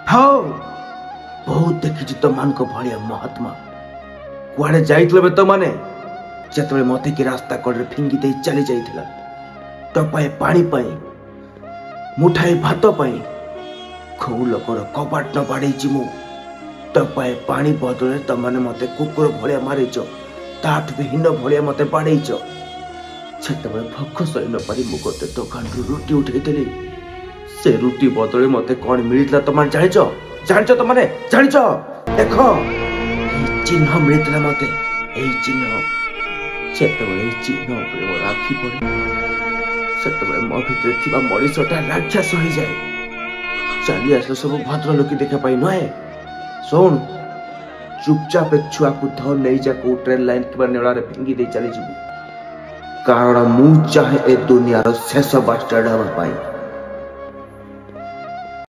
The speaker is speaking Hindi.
हाँ बहुत देखी तो मान को भाया महात्मा कुआड़े जाइतले तो माने जेतबे मते की रास्ता कड़े फिंगी दे चली जाइथिला टपाए पानी पाई मुठाए भात पाई खौ लोकर कबाट न बाड़ेची मु टपाए पानी बदले तमाने मते कुकुर भलिया मारिच ताठ भी हिन भलिया मते बाड़ेच सेतबे भख सही न पारी मु गोटे दुकान रुटी उठेइतली से रुटी बदले मते कौन मिलता तमाने जानिच तमाने जानिच देखो चिन्ह मिलता मते एई चिन्ह सेतबे चिन्ह उपरे मोर आखि पड़े सेतबे मो भितर थिबा मनीषटा राक्षस होई जाए चली आसले सब भद्र लोकी देखा पाई नए सुन चुपचाप छुआ को धर नहीं जा को ट्रेन लाइन किबा नेला रे फिंगी दे चली जिबू कारण मु चाहे ए दुनिया रो शेष बास्टर्ड हम पाई।